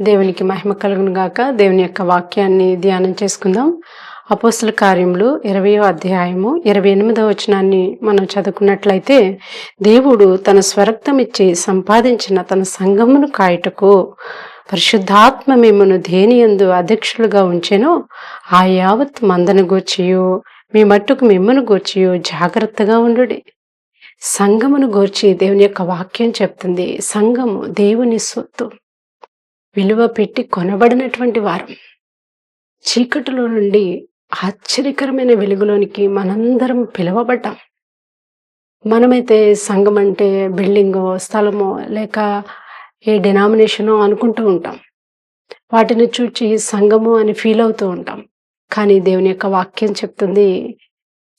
దేవునికి మహిమ కలుగును గాక. దేవుని యొక్క వాక్యాన్ని ధ్యానం చేసుకుందాం. అపోస్తల కార్యములు 20వ అధ్యాయము 28వ వచనాన్ని మనం చదువుకున్నట్లయితే, దేవుడు తన స్వరక్తమిచ్చి సంపాదించిన తన సంఘమును కాయుటకు పరిశుద్ధాత్మ మిమ్మును దేనియందు అధ్యక్షులుగా ఉంచెనో ఆ యావత్ మందను గూర్చియు మీ మట్టుకు మిమ్మును గూర్చియు జాగ్రత్తగా ఉండుడి. సంఘమును గూర్చి దేవుని యొక్క వాక్యం చెప్తుంది. సంఘము దేవుని సొత్తు, విలువ పెట్టి కొనబడినటువంటి వారం. చీకటిలో నుండి ఆశ్చర్యకరమైన వెలుగులోనికి మనందరం పిలువబడ్డాం. మనమైతే సంఘం అంటే బిల్డింగో, స్థలమో, లేక ఏ డినామినేషనో అనుకుంటూ ఉంటాం. వాటిని చూచి సంఘము అని ఫీల్ అవుతూ ఉంటాం. కానీ దేవుని యొక్క వాక్యం చెప్తుంది,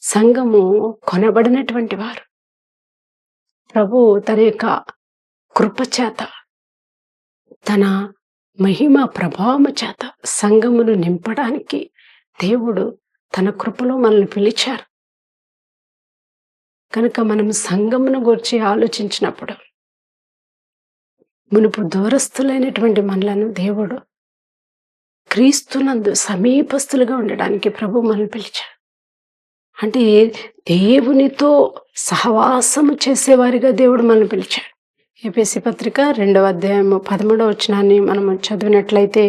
సంఘము కొనబడినటువంటి వారు. ప్రభు తన యొక్క కృపచేత, తన మహిమ ప్రభావము చేత సంఘమును నింపడానికి దేవుడు తన కృపలో మనల్ని పిలిచారు. కనుక మనం సంఘమును గురించి ఆలోచించినప్పుడు మునుపు దూరస్తులైనటువంటి మనలను దేవుడు క్రీస్తునందు సమీపస్తులుగా ఉండడానికి ప్రభు మనల్ని పిలిచారు. అంటే దేవునితో సహవాసము చేసేవారిగా దేవుడు మనల్ని పిలిచాడు. ఎఫెసీ పత్రిక 2వ అధ్యాయము 13వ వచనాన్ని మనము చదివినట్లయితే,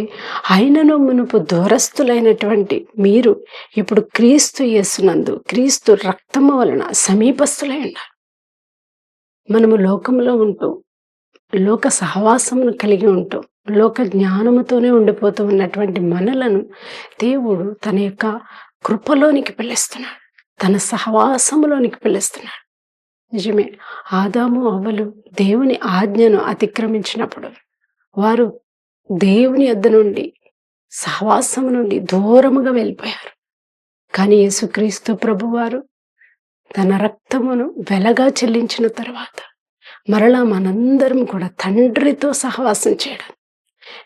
ఆయనను మునుపు దూరస్తులైనటువంటి మీరు ఇప్పుడు క్రీస్తు యేసునందు క్రీస్తు రక్తము వలన సమీపస్తులై ఉన్నారు. మనము లోకంలో ఉంటూ, లోక సహవాసమును కలిగి ఉంటూ, లోక జ్ఞానముతోనే ఉండిపోతూ ఉన్నటువంటి మనలను దేవుడు తన యొక్క కృపలోనికి పిలుస్తున్నాడు, తన సహవాసములోనికి పిలుస్తున్నాడు. నిజమే, ఆదాము అవ్వలు దేవుని ఆజ్ఞను అతిక్రమించినప్పుడు వారు దేవుని యొద్ద నుండి, సహవాసము నుండి దూరముగా వెళ్ళిపోయారు. కానీ యేసుక్రీస్తు ప్రభువారు తన రక్తమును వెలగా చెల్లించిన తర్వాత మరలా మనందరం కూడా తండ్రితో సహవాసం చేయడం,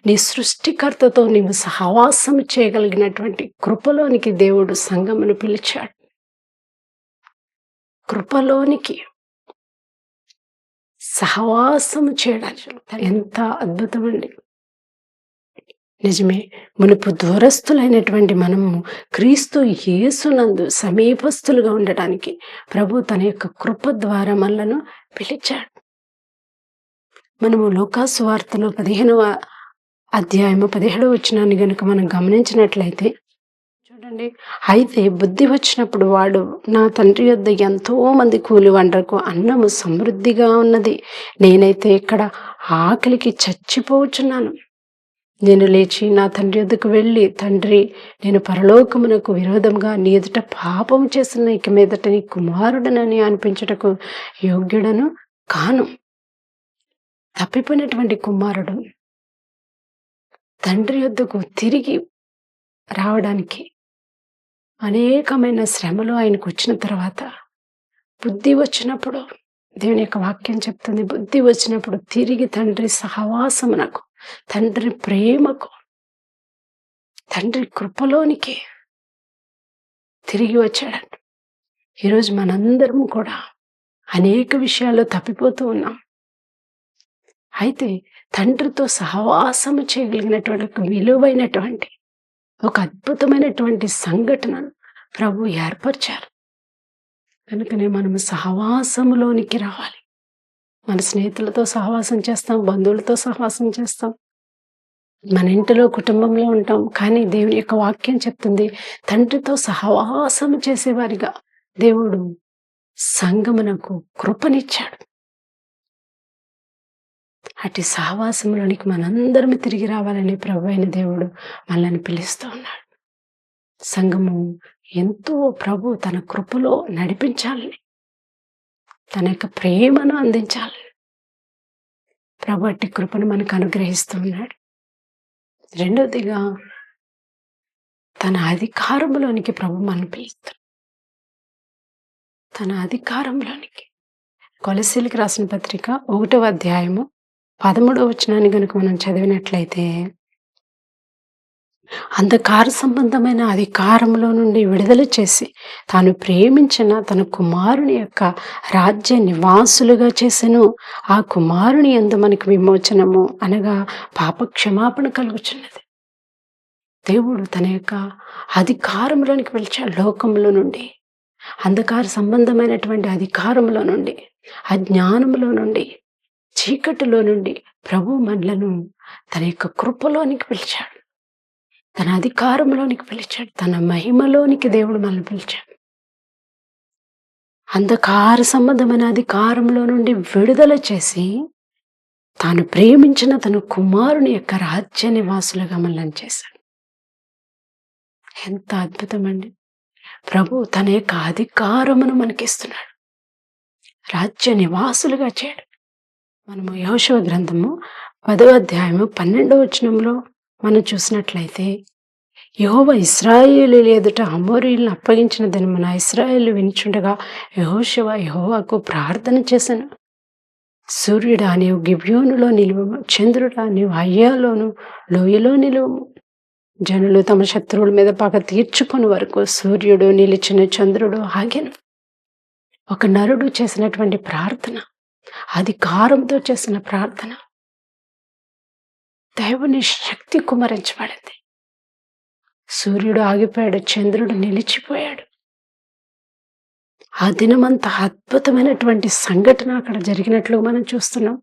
నీ సృష్టికర్తతో నీవు సహవాసం చేయగలిగినటువంటి కృపలోనికి దేవుడు సంఘమును పిలిచాడు. కృపలోనికి సహవాసము చేయడానికి ఎంత అద్భుతమండి. నిజమే, మునుపు దూరస్తులైనటువంటి మనము క్రీస్తు యేసునందు సమీపస్తులుగా ఉండటానికి ప్రభు తన యొక్క కృప ద్వారా మనలను పిలిచాడు. మనము లూకా సువార్తలో 15వ అధ్యాయము 17వ వచనాన్ని గనుక మనం గమనించినట్లయితే చూడండి, అయితే బుద్ధి వచ్చినప్పుడు వాడు, నా తండ్రి యొద్ద ఎంతో మంది కూలి వంటకు అన్నము సమృద్ధిగా ఉన్నది, నేనైతే ఇక్కడ ఆకలికి చచ్చిపోవచ్చున్నాను. నేను లేచి నా తండ్రి యొద్దకు వెళ్ళి, తండ్రి, నేను పరలోకమునకు విరోధంగా నీ ఎదుట పాపం చేసిన ఇక మీదట నీ కుమారుడనని అనిపించుటకు యోగ్యుడను కాను. తప్పిపోయినటువంటి కుమారుడు తండ్రి యొద్దకు తిరిగి రావడానికి అనేకమైన శ్రమలు ఆయనకు వచ్చిన తర్వాత, బుద్ధి వచ్చినప్పుడు, దేవుని యొక్క వాక్యం చెప్తుంది, బుద్ధి వచ్చినప్పుడు తిరిగి తండ్రి సహవాసమునకు, తండ్రి ప్రేమకు, తండ్రి కృపలోనికి తిరిగి వచ్చాడంట. ఈరోజు మనందరం కూడా అనేక విషయాల్లో తప్పిపోతూ ఉన్నాం. అయితే తండ్రితో సహవాసము చేయగలిగినటువంటి ఒక విలువైనటువంటి, ఒక అద్భుతమైనటువంటి సంఘటనను ప్రభు ఏర్పరిచారు. కనుకనే మనము సహవాసములోనికి రావాలి. మన స్నేహితులతో సహవాసం చేస్తాం, బంధువులతో సహవాసం చేస్తాం, మన ఇంటిలో కుటుంబంలో ఉంటాం. కానీ దేవుని యొక్క వాక్యం చెప్తుంది, తండ్రితో సహవాసము చేసేవారిగా దేవుడు సంఘమునకు కృపనిచ్చాడు. అటు సహవాసంలోనికి మనందరం తిరిగి రావాలని ప్రభు అయిన దేవుడు మనల్ని పిలుస్తూ ఉన్నాడు. సంఘము ఎంతో ప్రభు తన కృపలో నడిపించాలని, తన యొక్క ప్రేమను అందించాలని ప్రభు అట్టి కృపను మనకు అనుగ్రహిస్తూ ఉన్నాడు. రెండవదిగా, తన అధికారంలోనికి ప్రభు మనల్ని పిలుస్తాడు. తన అధికారంలోనికి. కొలస్సీలకు రాసిన పత్రిక 1వ అధ్యాయము 13వ వచనాన్ని కనుక మనం చదివినట్లయితే, అంధకార సంబంధమైన అధికారంలో నుండి విడుదల చేసి తాను ప్రేమించిన తన కుమారుని యొక్క రాజ్య నివాసులుగా చేసెను. ఆ కుమారుని యందు మనకు విమోచనము అనగా పాప క్షమాపణ కలుగుచున్నది. దేవుడు తన యొక్క అధికారంలోనికి పిలిచాడు. లోకంలో నుండి, అంధకార సంబంధమైనటువంటి అధికారంలో నుండి, అజ్ఞానంలో నుండి, చీకటిలో నుండి ప్రభు మనలను తన యొక్క కృపలోనికి పిలిచాడు. తన అధికారంలోనికి పిలిచాడు. తన మహిమలోనికి దేవుడు మనల్ని పిలిచాడు. అంధకార సంబంధమైన అధికారంలో నుండి విడుదల చేసి తాను ప్రేమించిన తన కుమారుని యొక్క రాజ్య నివాసులుగా మనల్ని చేశాడు. ఎంత అద్భుతమండి! ప్రభు తన యొక్క అధికారమును మనకిస్తున్నాడు. రాజ్య నివాసులుగా చేయడు. మనము యెహోషువ గ్రంథము 10వ అధ్యాయము 12వ వచనంలో మనం చూసినట్లయితే, యెహోవా ఇశ్రాయేలీయుల ఎదుట అమోరీయులను అప్పగించిన దినమున ఇశ్రాయేలు వినుచుండగా యెహోవాకు ప్రార్థన చేశాను. సూర్యుడా నీవు గిబియోనులో నిలువము, చంద్రుడా నీవు అయ్యాలోను లోయలో నిలువము. జనులు తమ శత్రువుల మీద పగ తీర్చుకుని వరకు సూర్యుడు నిలిచిన, చంద్రుడు ఆగెను. ఒక నరుడు చేసినటువంటి ప్రార్థన, అధికారంతో చేసిన ప్రార్థన, దేవుని శక్తి కుమరించబడింది. సూర్యుడు ఆగిపోయాడు, చంద్రుడు నిలిచిపోయాడు. ఆ దినమంతా అద్భుతమైనటువంటి సంఘటన అక్కడ జరిగినట్లు మనం చూస్తున్నాం.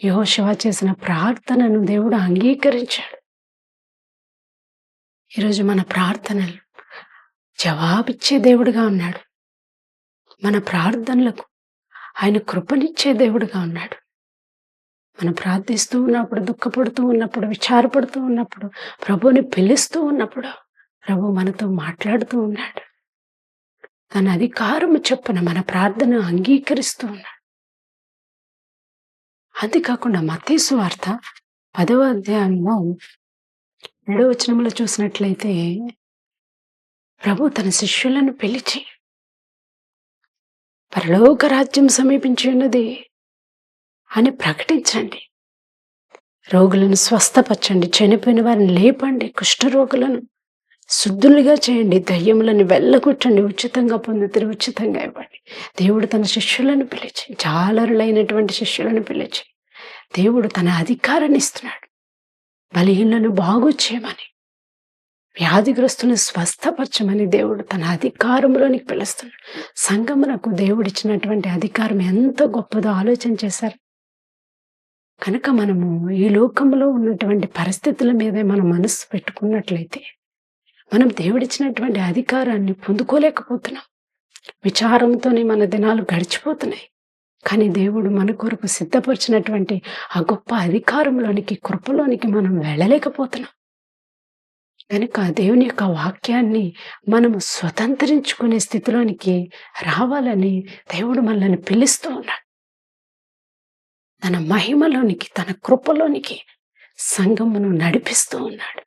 యెహోషువ చేసిన ప్రార్థనను దేవుడు అంగీకరించాడు. ఈరోజు మన ప్రార్థనలు జవాబిచ్చే దేవుడుగా ఉన్నాడు. మన ప్రార్థనలకు ఆయన కృపనిచ్చే దేవుడుగా ఉన్నాడు. మనం ప్రార్థిస్తూ ఉన్నప్పుడు, దుఃఖపడుతూ ఉన్నప్పుడు, విచారపడుతూ ఉన్నప్పుడు, ప్రభువుని పిలుస్తూ ఉన్నప్పుడు ప్రభు మనతో మాట్లాడుతూ ఉన్నాడు. తన అధికారము చొప్పున మన ప్రార్థన అంగీకరిస్తూ ఉన్నాడు. అంతేకాకుండా మత్తయి సువార్త 10వ అధ్యాయంలో 7వ వచనంలో చూసినట్లయితే, ప్రభు తన శిష్యులను పిలిచి, పరలోక రాజ్యం సమీపించి ఉన్నది అని ప్రకటించండి, రోగులను స్వస్థపరచండి, చనిపోయిన వారిని లేపండి, కుష్ఠరోగులను శుద్ధులుగా చేయండి, దయ్యములను వెళ్ళగొట్టండి, ఉచితంగా పొందితే ఉచితంగా ఇవ్వండి. దేవుడు తన శిష్యులను పిలిచి, జాలరులైనటువంటి శిష్యులను పిలిచి దేవుడు తన అధికారాన్ని ఇస్తున్నాడు. బలహీనలను బాగు చేయమని, వ్యాధిగ్రస్తులను స్వస్థపరచమని దేవుడు తన అధికారంలోనికి పిలుస్తున్నాడు. సంఘమునకు దేవుడిచ్చినటువంటి అధికారం ఎంత గొప్పదో ఆలోచన చేశారు. కనుక మనము ఈ లోకంలో ఉన్నటువంటి పరిస్థితుల మీదే మన మనస్సు పెట్టుకున్నట్లయితే మనం దేవుడిచ్చినటువంటి అధికారాన్ని పొందుకోలేకపోతున్నాం. విచారంతోనే మన దినాలు గడిచిపోతున్నాయి. కానీ దేవుడు మన కొరకు సిద్ధపరిచినటువంటి ఆ గొప్ప అధికారంలోనికి, కృపలోనికి మనం వెళ్ళలేకపోతున్నాం. కనుక దేవుని యొక్క వాక్యాన్ని మనము స్వతంత్రించుకునే స్థితిలోనికి రావాలని దేవుడు మనల్ని పిలుస్తూ ఉన్నాడు. తన మహిమలోనికి, తన కృపలోనికి సంఘమును నడిపిస్తూ ఉన్నాడు.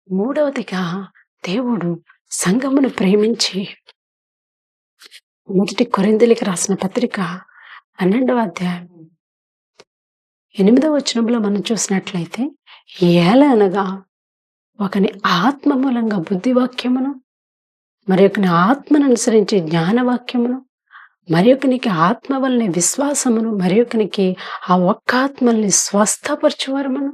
మూడవదిగా దేవుడు సంఘమును ప్రేమించి 1 కొరింథీయులకు రాసిన పత్రిక 12వ అధ్యాయం 8వ వచనంలో మనం చూసినట్లయితే, ఏలనగా ఒకని ఆత్మ మూలంగా బుద్ధివాక్యమును, మరొకని ఆత్మను అనుసరించి జ్ఞానవాక్యమును, మరొకనికి ఆత్మ వలన విశ్వాసమును, మరొకనికి ఆ ఒక్క ఆత్మల్ని స్వస్థపరచువరమును,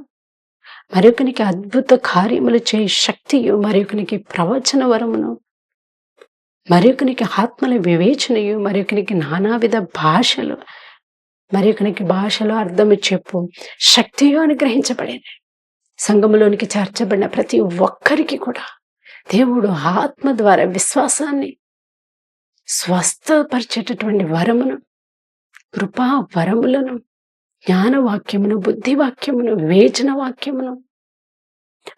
మరొకనికి అద్భుత కార్యములు చేయ శక్తియు, మరొకనికి ప్రవచన వరమును, మరొకనికి ఆత్మల వివేచనయు, మరొకనికి నానావిధ భాషలు, మరొకనికి భాషలో అర్థము చెప్పు శక్తియు అనుగ్రహించబడింది. సంఘములోనికి చేర్చబడిన ప్రతి ఒక్కరికి కూడా దేవుడు ఆత్మ ద్వారా విశ్వాసాన్ని, స్వస్థపరిచేటటువంటి వరమును, కృపా వరములను, జ్ఞానవాక్యమును, బుద్ధివాక్యమును, వివేచన వాక్యమును,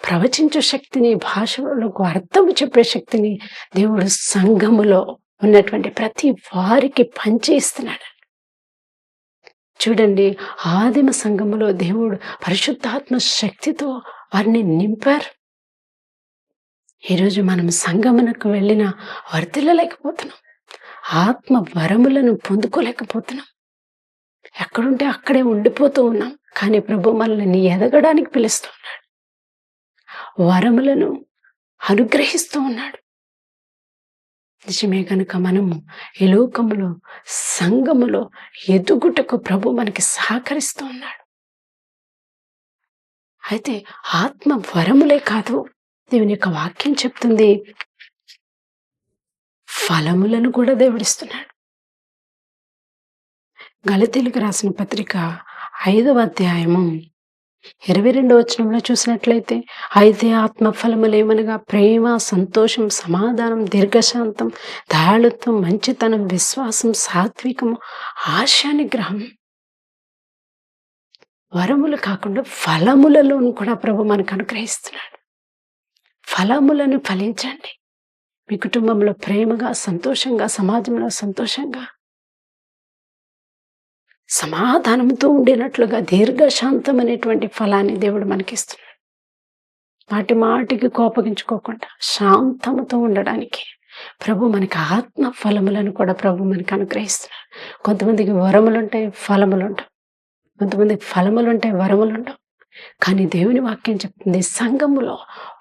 ప్రవచించే శక్తిని, భాషలకు అర్థము చెప్పే శక్తిని దేవుడు సంఘములో ఉన్నటువంటి ప్రతి వారికి పంచి ఇస్తున్నాడు. చూడండి, ఆదిమ సంఘములో దేవుడు పరిశుద్ధాత్మ శక్తితో వారిని నింపారు. ఈరోజు మనం సంఘమునకు వెళ్ళిన వర్ధిల్లలేకపోతున్నాం, ఆత్మ వరములను పొందుకోలేకపోతున్నాం. ఎక్కడుంటే అక్కడే ఉండిపోతూ ఉన్నాం. కానీ ప్రభు మనల్ని ఎదగడానికి పిలుస్తూ ఉన్నాడు. వరములను అనుగ్రహిస్తూ ఉన్నాడు. నిజమే కనుక మనము ఈ లోకములో, సంఘములో ఎదుగుటకు ప్రభు మనకి సహకరిస్తూ ఉన్నాడు. అయితే ఆత్మ వరములే కాదు, దేవుని యొక్క వాక్యం చెప్తుంది, ఫలములను కూడా దేవుడిస్తున్నాడు. గలతీయులకు రాసిన పత్రిక 5వ అధ్యాయము 22వ వచనంలో చూసినట్లయితే, అయితే ఆత్మ ఫలములేమనగా ప్రేమ, సంతోషం, సమాధానం, దీర్ఘశాంతం, దయాళుత్వం, మంచితనం, విశ్వాసం, సాత్వికము, ఆశా నిగ్రహం. వరములు కాకుండా ఫలములలోను కూడా ప్రభు మనకు అనుగ్రహిస్తున్నాడు. ఫలములను ఫలించండి. మీ కుటుంబంలో ప్రేమగా, సంతోషంగా, సమాజంలో సంతోషంగా, సమాధానంతో ఉండినట్లుగా దీర్ఘశాంతం అనేటువంటి ఫలాన్ని దేవుడు మనకిస్తున్నాడు. మాటి మాటికి కోపగించుకోకుండా శాంతముతో ఉండడానికి ప్రభు మనకి ఆత్మ ఫలములను కూడా ప్రభు మనకి అనుగ్రహిస్తున్నాడు. కొంతమందికి వరములుంటాయి, ఫలములుంటాయి. కొంతమందికి ఫలములుంటాయి, వరములుండవు. కానీ దేవుని వాక్యం చెప్తుంది, సంఘములో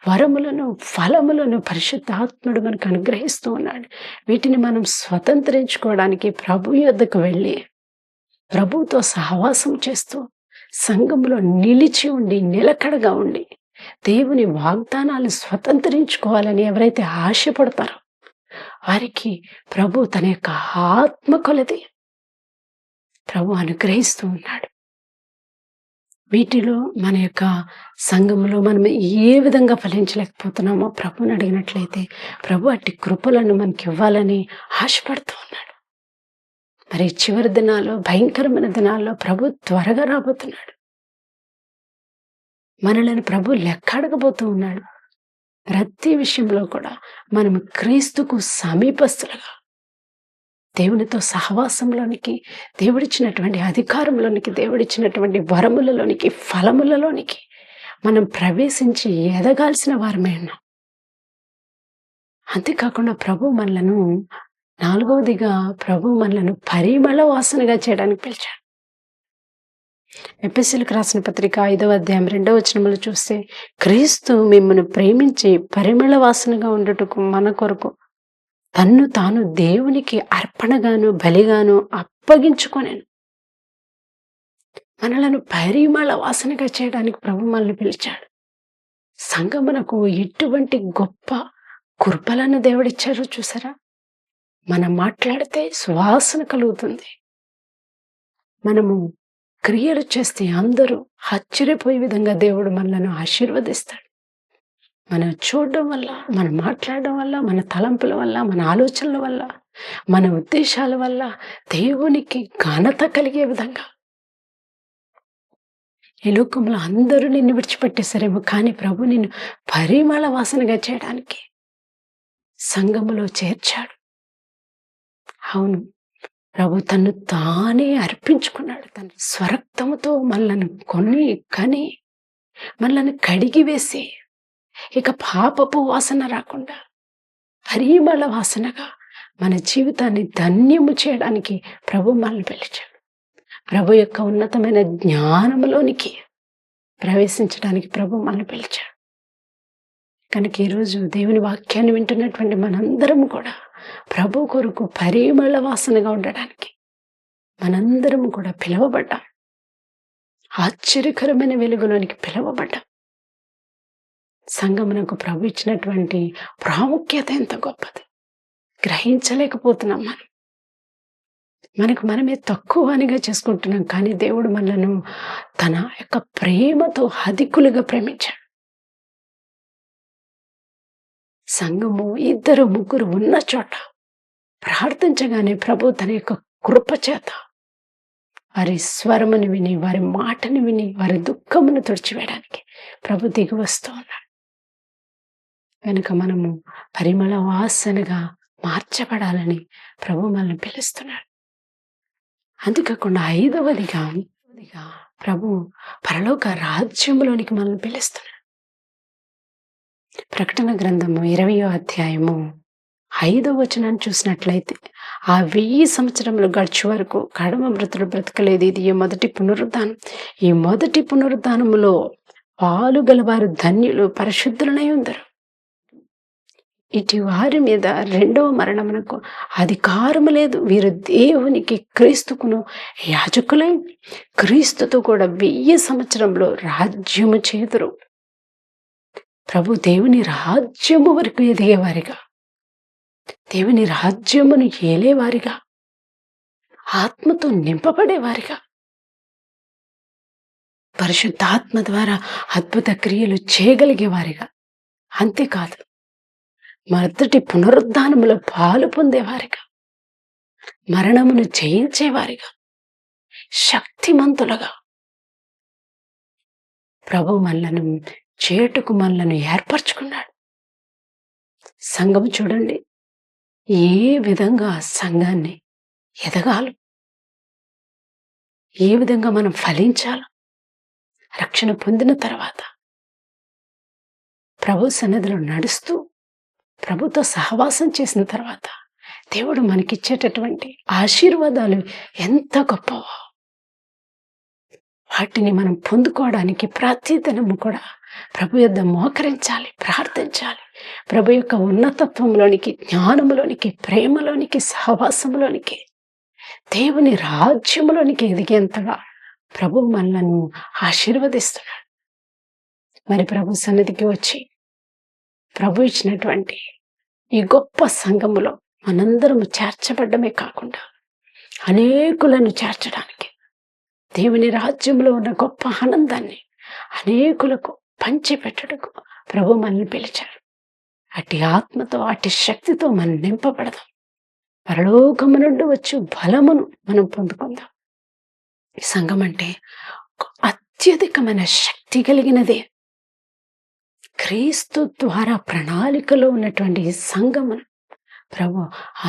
వరములను, ఫలములను పరిశుద్ధాత్ముడు మనకు అనుగ్రహిస్తూ ఉన్నాడు. వీటిని మనం స్వతంత్రించుకోవడానికి ప్రభు యొద్దకు వెళ్ళి ప్రభువుతో సహవాసం చేస్తూ సంఘములో నిలిచి ఉండి, నిలకడగా ఉండి దేవుని వాగ్దానాలు స్వతంత్రించుకోవాలని ఎవరైతే ఆశపడతారో వారికి ప్రభు తన యొక్క ఆత్మ కొలది ప్రభు అనుగ్రహిస్తూ ఉన్నాడు. వీటిలో మన యొక్క సంఘంలో మనం ఏ విధంగా ఫలించలేకపోతున్నామో ప్రభుని అడిగినట్లయితే ప్రభు అట్టి కృపలను మనకి ఇవ్వాలని ఆశపడుతూ ఉన్నాడు. మరి చివరి దినాల్లో, భయంకరమైన దినాల్లో ప్రభు త్వరగా రాబోతున్నాడు. మనల్ని ప్రభు లెక్కాడకపోతూ ఉన్నాడు. ప్రతి విషయంలో కూడా మనం క్రీస్తుకు సమీపస్తులుగా, దేవునితో సహవాసంలోనికి, దేవుడిచ్చినటువంటి అధికారంలోనికి, దేవుడిచ్చినటువంటి వరములలోనికి, ఫలములలోనికి మనం ప్రవేశించి ఎదగాల్సిన వారమే ఉన్నాం. అంతేకాకుండా ప్రభు మనలను, 4వదిగా ప్రభు మనలను పరిమళ వాసనగా చేయడానికి పిలిచాడు. ఎఫెసీయులకు రాసిన పత్రిక 5వ అధ్యాయం 2వ వచనంలో చూస్తే, క్రీస్తు మిమ్మల్ని ప్రేమించి పరిమళ వాసనగా ఉండుటకు మన కొరకు తన్ను తాను దేవునికి అర్పణగాను బలిగాను అప్పగించుకొనెను. మనలను పరిమళ వాసనగా చేయడానికి ప్రభు మనల్ని పిలిచాడు. సంఘమునకు ఎటువంటి గొప్ప కృపలను దేవుడిచ్చారో చూసారా? మనం మాట్లాడితే సువాసన కలుగుతుంది. మనము క్రియలు చేస్తే అందరూ ఆశ్చర్యపోయే విధంగా దేవుడు మనలను ఆశీర్వదిస్తాడు. మనం చూడడం వల్ల, మనం మాట్లాడడం వల్ల, మన తలంపుల వల్ల, మన ఆలోచనల వల్ల, మన ఉద్దేశాల వల్ల దేవునికి ఘనత కలిగే విధంగా. ఈ లోకంలో అందరూ నిన్ను విడిచిపెట్టేశారేమో, కానీ ప్రభు నిన్ను పరిమళ వాసనగా చేయడానికి సంఘములో చేర్చాడు. అవును, ప్రభు తన్ను తానే అర్పించుకున్నాడు. తన స్వరక్తముతో మనలను కని మనలను కడిగి వేసి, ఇక పాపపు వాసన రాకుండా పరిమళ వాసనగా మన జీవితాన్ని ధన్యము చేయడానికి ప్రభు మనల్ని పిలిచాడు. ప్రభు యొక్క ఉన్నతమైన జ్ఞానములోనికి ప్రవేశించడానికి ప్రభు మనల్ని పిలిచాడు. కనుక ఈరోజు దేవుని వాక్యాన్ని వింటున్నటువంటి మనందరం కూడా ప్రభు కొరకు పరిమళ వాసనగా ఉండడానికి మనందరం కూడా పిలువబడ్డాం. ఆశ్చర్యకరమైన వెలుగులోనికి పిలువబడ్డాం. సంఘమునకు ప్రభు ఇచ్చినటువంటి ప్రాముఖ్యత ఎంత గొప్పది గ్రహించలేకపోతున్నాం. మనకు మనమే తక్కువ అనిగా చేసుకుంటున్నాం. కానీ దేవుడు మనలను తన యొక్క ప్రేమతో అధికులుగా ప్రేమించాడు. సంఘము 2-3 ఉన్న చోట ప్రార్థించగానే ప్రభు తన యొక్క కృప చేత వారి స్వరమును విని, వారి మాటను విని, వారి దుఃఖమును తుడిచివేయడానికి ప్రభు దిగి వస్తూ ఉన్నాడు. కనుక మనము పరిమళ వాసనగా మార్చబడాలని ప్రభు మనల్ని పిలుస్తున్నాడు. అంతేకాకుండా 5వదిగా ప్రభు పరలోక రాజ్యంలోనికి మనల్ని పిలుస్తున్నాడు. ప్రకటన గ్రంథము 20వ అధ్యాయము 5వ వచనాన్ని చూసినట్లయితే, ఆ 1000 సంవత్సరములు గడిచే వరకు కడమ మృతులు బ్రతకలేదు. ఇది ఈ మొదటి పునరుద్ధానం. ఈ మొదటి పునరుద్ధానములో పాలు గలవారు ధన్యులు, పరిశుద్ధులనై ఉందరు. ఇటు వారి మీద రెండవ మరణమునకు అధికారము లేదు. వీరు దేవునికి, క్రీస్తుకును యాజకులై క్రీస్తుతో కూడా 1000 సంవత్సరంలో రాజ్యము చేదురు. ప్రభు దేవుని రాజ్యము వరకు ఎదిగేవారిగా, దేవుని రాజ్యమును ఏలేవారిగా, ఆత్మతో నింపబడేవారిగా, పరిశుద్ధాత్మ ద్వారా అద్భుత క్రియలు చేయగలిగేవారిగా, అంతేకాదు మొదటి పునరుద్ధానములో పాలు పొందేవారిగా, మరణమును జయించేవారిగా, శక్తిమంతులుగా ప్రభు మనలను చేటుకు మనలను ఏర్పరచుకున్నాడు. సంఘము చూడండి, ఏ విధంగా సంఘాన్ని ఎదగాలి, ఏ విధంగా మనం ఫలించాలి. రక్షణ పొందిన తర్వాత ప్రభు సన్నిధిలో నడుస్తూ ప్రభుతో సహవాసం చేసిన తర్వాత దేవుడు మనకిచ్చేటటువంటి ఆశీర్వాదాలు ఎంత గొప్పవో, వాటిని మనం పొందుకోవడానికి ప్రతిదినము కూడా ప్రభు యొద్ద మోకరించాలి, ప్రార్థించాలి. ప్రభు యొక్క ఉన్నతత్వంలోనికి, జ్ఞానములోనికి, ప్రేమలోనికి, సహవాసంలోనికి, దేవుని రాజ్యములోనికి ఎదిగేంతగా ప్రభు మనలను ఆశీర్వదిస్తున్నాడు. మరి ప్రభు సన్నిధికి వచ్చి ప్రభు ఇచ్చినటువంటి ఈ గొప్ప సంఘములో మనందరము చేర్చబడ్డమే కాకుండా అనేకులను చేర్చడానికి, దేవుని రాజ్యంలో ఉన్న గొప్ప ఆనందాన్ని అనేకులకు పంచిపెట్టడకు ప్రభు మనల్ని పిలిచారు. అట్టి ఆత్మతో, అట్టి శక్తితో మనం నింపబడదాం. పరలోకము నుండి వచ్చు బలమును మనం పొందుకుందాం. ఈ సంఘం అంటే అత్యధికమైన శక్తి కలిగినదే. క్రీస్తు ద్వారా ప్రణాళికలో ఉన్నటువంటి ఈ సంఘమును ప్రభు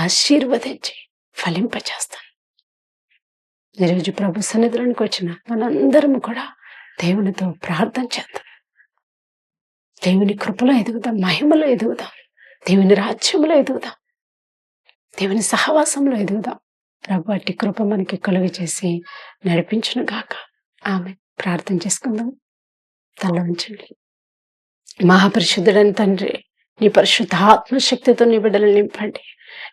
ఆశీర్వదించి ఫలింపచేస్తాను. ఈరోజు ప్రభు సన్నిధిలోనికి వచ్చిన మనందరం కూడా దేవునితో ప్రార్థన చేద్దాం. దేవుని కృపలో ఎదుగుదాం, మహిమలో ఎదుగుదాం, దేవుని రాజ్యంలో ఎదుగుదాం, దేవుని సహవాసంలో ఎదుగుదాం. ప్రభు అట్టి కృప మనకి కలుగ చేసి నడిపించును గాక. ఆమె ప్రార్థన చేసుకుందాం. తల ఉంచండి. మహాపరిశుద్ధుడైన తండ్రి, నీ పరిశుద్ధాత్మ శక్తితో నీ బిడ్డలు నింపండి.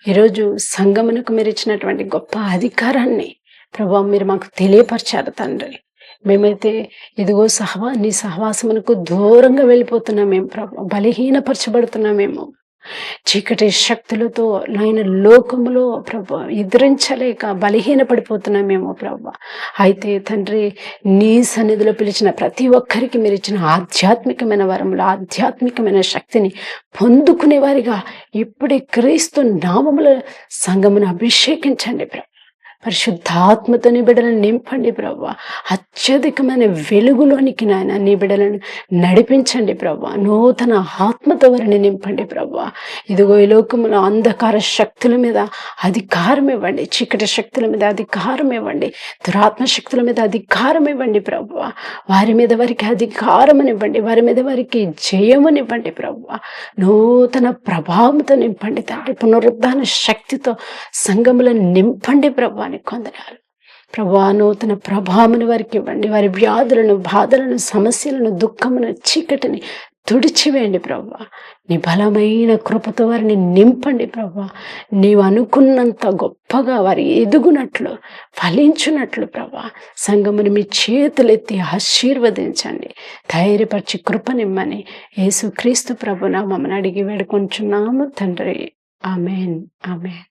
ఈరోజు సంఘమునకు మీరు ఇచ్చినటువంటి గొప్ప అధికారాన్ని ప్రభు మీరు మాకు తెలియపరిచారు తండ్రి. మేమైతే ఇదిగో నీ సహవాసమునకు దూరంగా వెళ్ళిపోతున్నామేమో ప్రభు, బలహీనపరచబడుతున్నామేమో, చీకటి శక్తులతో నాయన లోకములో ప్రభు ఎదిరించలేక బలహీన పడిపోతున్నామేమో ప్రభు. అయితే తండ్రి, నీ సన్నిధిలో పిలిచిన ప్రతి ఒక్కరికి మీరు ఇచ్చిన ఆధ్యాత్మికమైన వరములు, ఆధ్యాత్మికమైన శక్తిని పొందుకునే వారిగా ఇప్పుడే క్రీస్తు నామముల సంఘమును అభిషేకించండి ప్రభు. పరిశుద్ధాత్మతో నీ బిడ్డలను నింపండి ప్రభు. అత్యధికమైన వెలుగులోనికి నాయన నీ బిడ్డలను నడిపించండి ప్రభు. నూతన ఆత్మతో వారిని నింపండి ప్రభు. ఇదిగో ఈ లోకములో అంధకార శక్తుల మీద అధికారం ఇవ్వండి, చీకటి శక్తుల మీద అధికారం ఇవ్వండి, దురాత్మ శక్తుల మీద అధికారం ఇవ్వండి ప్రభు. వారి మీద వారికి అధికారమునివ్వండి, వారి మీద వారికి జయమునివ్వండి ప్రభు. నూతన ప్రభావంతో నింపండి తండ్రి. పునరుద్ధాన శక్తితో సంఘములను నింపండి ప్రభు. కొందనాలు ప్రభా, నూతన ప్రభావమును వారికి ఇవ్వండి. వారి వ్యాధులను, బాధలను, సమస్యలను, దుఃఖమును, చీకటిని తుడిచివేయండి ప్రభా. నీ బలమైన కృపతో వారిని నింపండి ప్రభా. నీవు అనుకున్నంత గొప్పగా వారి ఎదుగునట్లు, ఫలించున్నట్లు ప్రభా సంఘముని మీ చేతులెత్తి ఆశీర్వదించండి. ధైర్యపరిచి కృపనిమ్మని యేసుక్రీస్తు ప్రభునా మమ్మల్ని అడిగి వేడుకొంచున్నాము తండ్రి. Amen, amen.